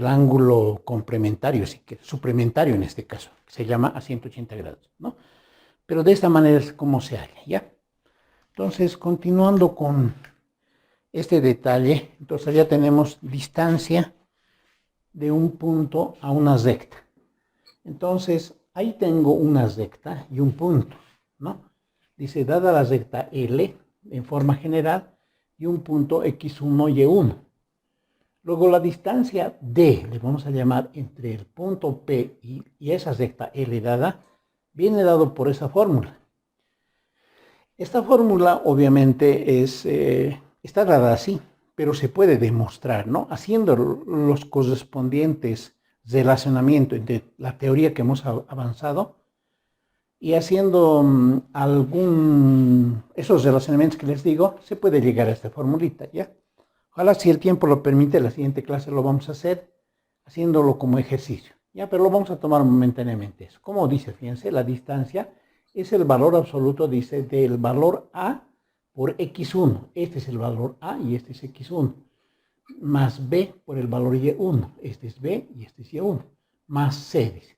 ángulo complementario, suplementario en este caso, que se llama a 180 grados, ¿no? Pero de esta manera es como se halla, ¿ya? Entonces, continuando con este detalle, entonces ya tenemos distancia de un punto a una recta. Entonces, ahí tengo una recta y un punto, ¿no? Dice, dada la recta L en forma general y un punto X1 y Y1. Luego la distancia D, le vamos a llamar entre el punto P y esa recta L dada, viene dado por esa fórmula. Esta fórmula obviamente está dada así, pero se puede demostrar, ¿no? Haciendo los correspondientes relacionamientos entre la teoría que hemos avanzado y haciendo esos relacionamientos que les digo, se puede llegar a esta formulita, ¿ya? Ojalá, si el tiempo lo permite, la siguiente clase lo vamos a hacer haciéndolo como ejercicio, ¿ya? Pero lo vamos a tomar momentáneamente eso. Como dice, fíjense, la distancia es el valor absoluto, dice, del valor A por X1. Este es el valor A y este es X1. Más B por el valor Y1. Este es B y este es Y1. Más C, dice.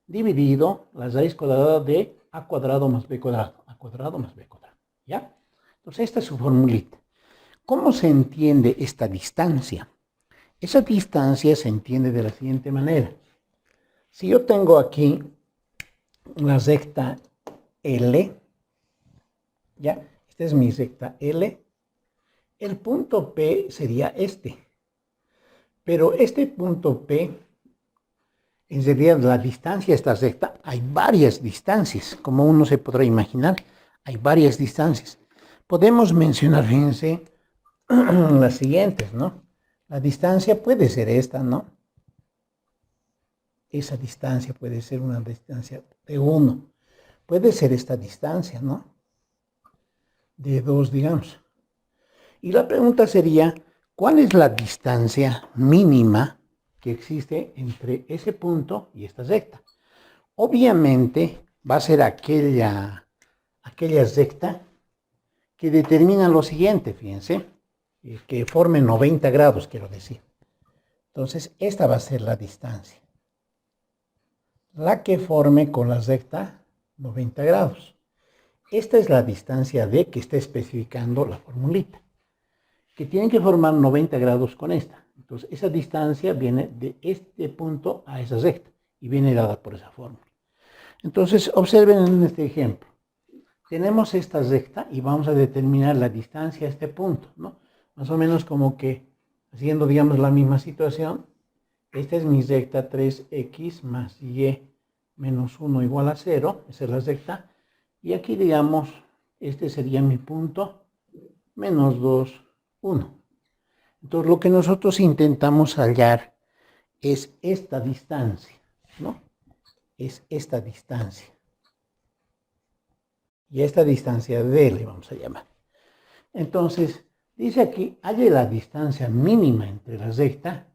Dividido la raíz cuadrada de A cuadrado más B cuadrado. A cuadrado más B cuadrado. ¿Ya? Entonces, esta es su formulita. ¿Cómo se entiende esta distancia? Esa distancia se entiende de la siguiente manera. Si yo tengo aquí la recta L, ¿ya? Esta es mi recta L. El punto P sería este. Pero este punto P, en realidad la distancia a esta recta, hay varias distancias. Como uno se podrá imaginar, hay varias distancias. Podemos mencionar, fíjense, las siguientes, ¿no? La distancia puede ser esta, ¿no? esa distancia puede ser una distancia de 1. Puede ser esta distancia, ¿no? De 2, digamos. Y la pregunta sería, ¿cuál es la distancia mínima que existe entre ese punto y esta recta? Obviamente va a ser aquella recta que determina lo siguiente, fíjense, que forme 90 grados, quiero decir. Entonces, esta va a ser la distancia. La que forme con la recta 90 grados. Esta es la distancia D que está especificando la formulita, que tiene que formar 90 grados con esta. Entonces, esa distancia viene de este punto a esa recta y viene dada por esa fórmula. Entonces, observen en este ejemplo. Tenemos esta recta y vamos a determinar la distancia a este punto, ¿no? Más o menos como que, haciendo, digamos, la misma situación, esta es mi recta 3x más y menos 1 igual a 0, esa es la recta, y aquí, digamos, este sería mi punto, menos 2, 1. Entonces, lo que nosotros intentamos hallar es esta distancia, ¿no? Es esta distancia. Y a esta distancia D le vamos a llamar. Entonces, dice aquí, halle la distancia mínima entre la recta,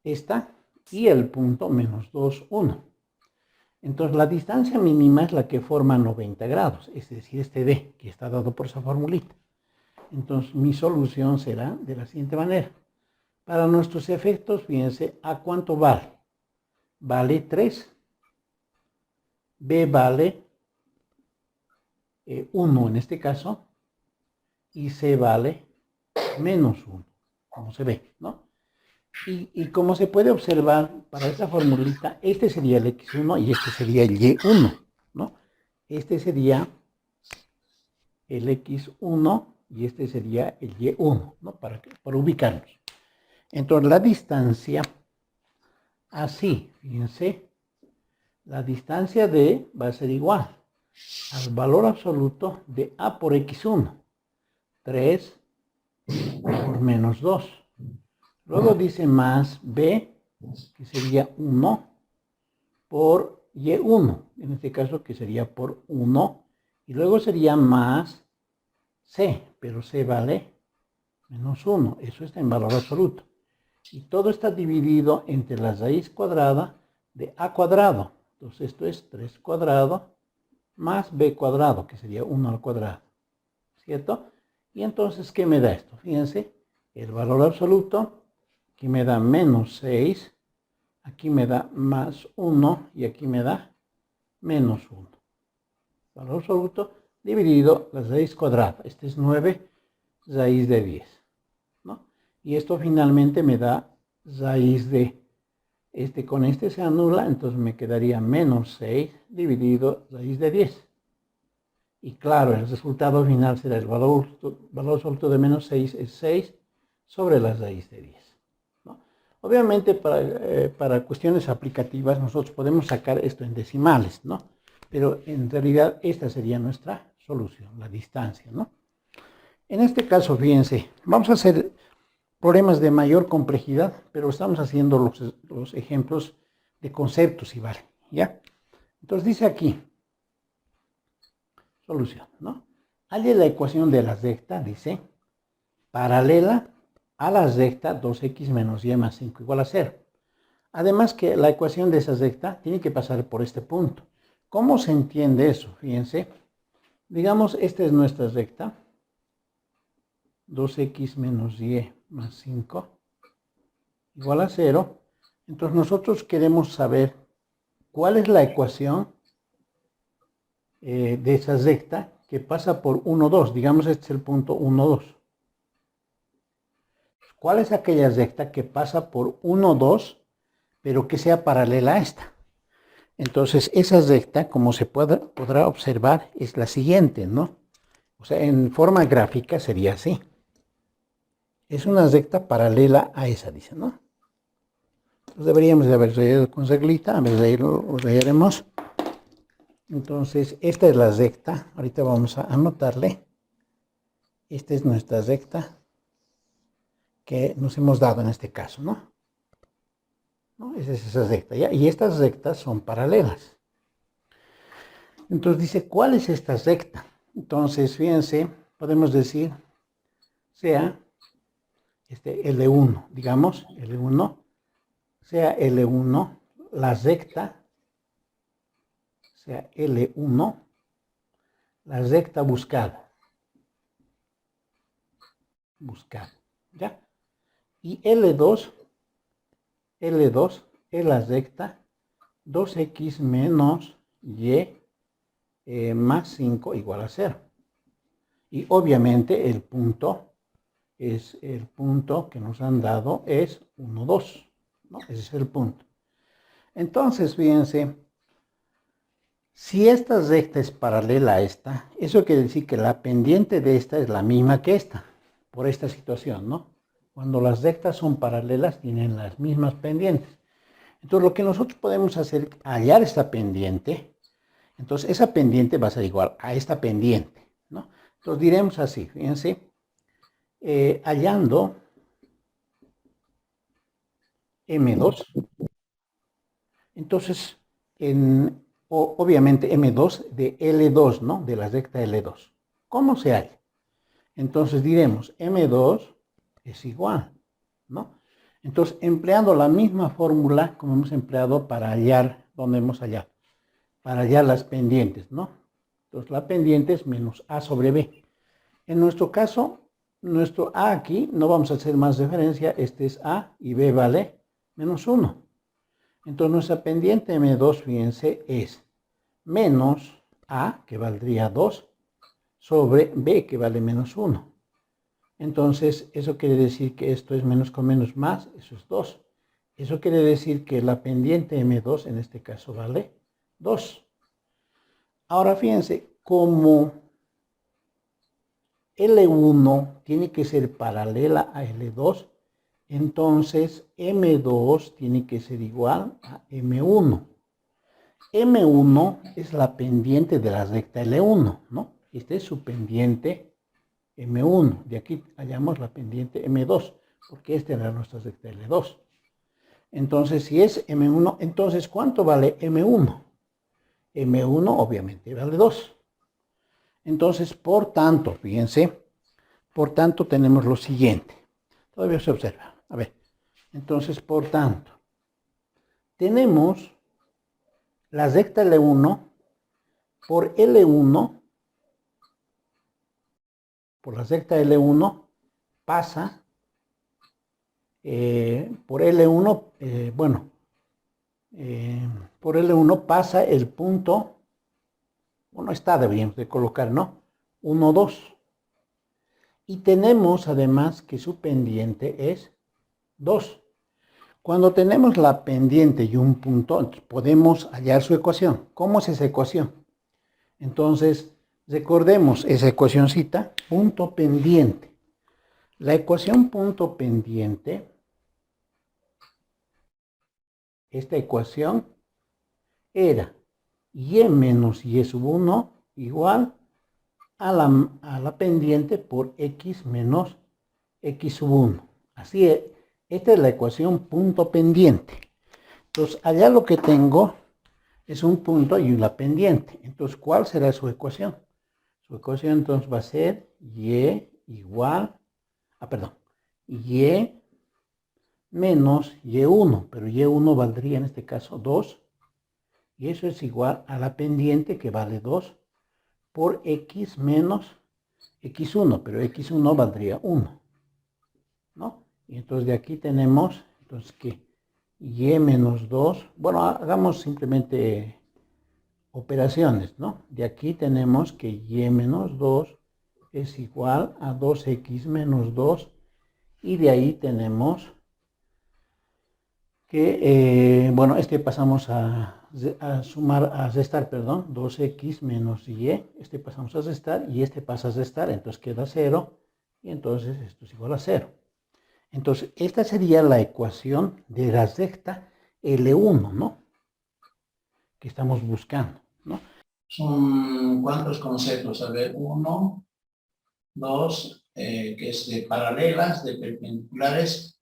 esta, y el punto menos 2, 1. Entonces, la distancia mínima es la que forma 90 grados, es decir, este D, que está dado por esa formulita. Entonces, mi solución será de la siguiente manera. Para nuestros efectos, fíjense, ¿a cuánto vale? Vale 3. B vale 1 en este caso, y C vale menos 1, como se ve, ¿no? Y como se puede observar, para esta formulita, este sería el X1 y este sería el Y1, ¿no? Este sería el X1 y este sería el Y1, ¿no? Para ubicarnos. Entonces, la distancia, así, fíjense, la distancia D va a ser igual al valor absoluto de A por X1, 3 por menos 2. Luego dice más B, que sería 1 por Y1, en este caso que sería por 1, y luego sería más C, pero C vale menos 1, eso está en valor absoluto. Y todo está dividido entre la raíz cuadrada de A cuadrado. Entonces esto es 3 cuadrado más B cuadrado, que sería 1 al cuadrado, ¿cierto? Y entonces, ¿qué me da esto? Fíjense, el valor absoluto, aquí me da menos 6, aquí me da más 1 y aquí me da menos 1. Valor absoluto dividido la raíz cuadrada. Este es 9 raíz de 10, ¿no? Y esto finalmente me da raíz de, con este se anula, entonces me quedaría menos 6 dividido raíz de 10. Y claro, el resultado final será el valor absoluto de menos 6 es 6 sobre la raíz de 10. ¿No? Obviamente para cuestiones aplicativas nosotros podemos sacar esto en decimales, ¿no? Pero en realidad esta sería nuestra solución, la distancia, ¿no? En este caso, fíjense, vamos a hacer problemas de mayor complejidad, pero estamos haciendo los ejemplos de conceptos y vale, ¿ya? Entonces dice aquí, solución, ¿no? Halle la ecuación de la recta, dice, paralela a la recta 2x menos y más 5 igual a 0. Además que la ecuación de esa recta tiene que pasar por este punto. ¿Cómo se entiende eso? Fíjense, digamos, esta es nuestra recta, 2x menos y más 5 igual a 0. Entonces nosotros queremos saber cuál es la ecuación de esa recta que pasa por 1, 2. Digamos, este es el punto 1, 2. ¿Cuál es aquella recta que pasa por 1, 2, pero que sea paralela a esta? Entonces, esa recta, como se podrá observar, es la siguiente, ¿no? O sea, en forma gráfica sería así. Es una recta paralela a esa, dice, ¿no? Entonces deberíamos de haber rayado con reglita, a ver, ahí lo rayaremos. Entonces, esta es la recta, ahorita vamos a anotarle. Esta es nuestra recta que nos hemos dado en este caso, ¿no? ¿no? Esa es esa recta, ¿ya? Y estas rectas son paralelas. Entonces dice, ¿cuál es esta recta? Entonces, fíjense, podemos decir, sea L1, digamos, L1, sea L1, la recta, sea L1, la recta buscada, ¿ya? Y L2 es la recta 2x menos y más 5 igual a 0. Y obviamente el punto que nos han dado es 1, 2, ¿no? Ese es el punto. Entonces, fíjense, si esta recta es paralela a esta, eso quiere decir que la pendiente de esta es la misma que esta, por esta situación, ¿no? Cuando las rectas son paralelas, tienen las mismas pendientes. Entonces, lo que nosotros podemos hacer es hallar esta pendiente. Entonces, esa pendiente va a ser igual a esta pendiente, ¿no? Entonces, diremos así, fíjense, hallando M2. Entonces, obviamente M2 de L2, ¿no? De la recta L2. ¿Cómo se halla? Entonces diremos M2 es igual, ¿no? Entonces, empleando la misma fórmula como hemos empleado para hallar, donde hemos hallado, para hallar las pendientes, ¿no? Entonces, la pendiente es menos A sobre B. En nuestro caso, nuestro A aquí, no vamos a hacer más referencia, este es A y B vale menos 1. Entonces, nuestra pendiente M2, fíjense, es menos A, que valdría 2, sobre B, que vale menos 1. Entonces, eso quiere decir que esto es menos con menos más, eso es 2. Eso quiere decir que la pendiente M2 en este caso vale 2. Ahora fíjense, como L1 tiene que ser paralela a L2, entonces M2 tiene que ser igual a M1. M1 es la pendiente de la recta L1, ¿no? Esta es su pendiente M1. De aquí hallamos la pendiente M2, porque esta era nuestra recta L2. Entonces, si es M1, entonces, ¿cuánto vale M1? M1 obviamente vale 2. Entonces, por tanto, fíjense, por tanto tenemos lo siguiente. Todavía se observa. A ver, entonces, por tanto, tenemos la recta L1 por L1, por la recta L1, pasa por L1, por L1 pasa el punto, bueno, está, deberíamos de colocar, ¿no? 1, 2. Y tenemos además que su pendiente es 2. Cuando tenemos la pendiente y un punto, podemos hallar su ecuación. ¿Cómo es esa ecuación? Entonces, recordemos esa ecuacióncita, punto pendiente. La ecuación punto pendiente, esta ecuación era y menos y sub 1 igual a la pendiente por x menos x sub 1. Así es, esta es la ecuación punto pendiente. Entonces, allá lo que tengo es un punto y una pendiente. Entonces, ¿cuál será su ecuación? Su ecuación entonces va a ser y igual, y menos y1, pero y1 valdría en este caso 2, y eso es igual a la pendiente que vale 2 por x menos x1, pero x1 valdría 1, ¿no? Y entonces de aquí tenemos, entonces que y menos 2, bueno, hagamos simplemente operaciones, ¿no? De aquí tenemos que y menos 2 es igual a 2x menos 2, y de ahí tenemos que, bueno, pasamos a sumar, a restar, perdón, 2x menos y, pasamos a restar y pasa a restar, entonces queda 0, y entonces esto es igual a 0. Entonces, esta sería la ecuación de la recta L1, ¿no? Que estamos buscando, ¿no? Son cuántos conceptos, a ver, 1, 2, que es de paralelas, de perpendiculares,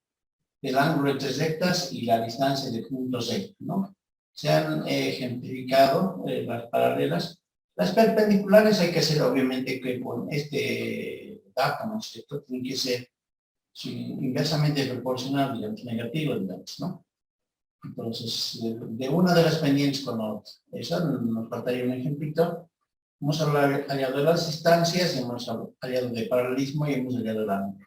del ángulo de tres rectas y la distancia de puntos rectos, ¿no? Se han ejemplificado las paralelas. Las perpendiculares hay que hacer obviamente que con este dato, ¿no es cierto? Tiene que ser inversamente proporcional, digamos, negativo, digamos, ¿no? Entonces, de una de las pendientes con otra. Eso nos faltaría un ejemplito. Hemos hallado las distancias, hemos hallado de paralelismo y hemos hallado el ángulo.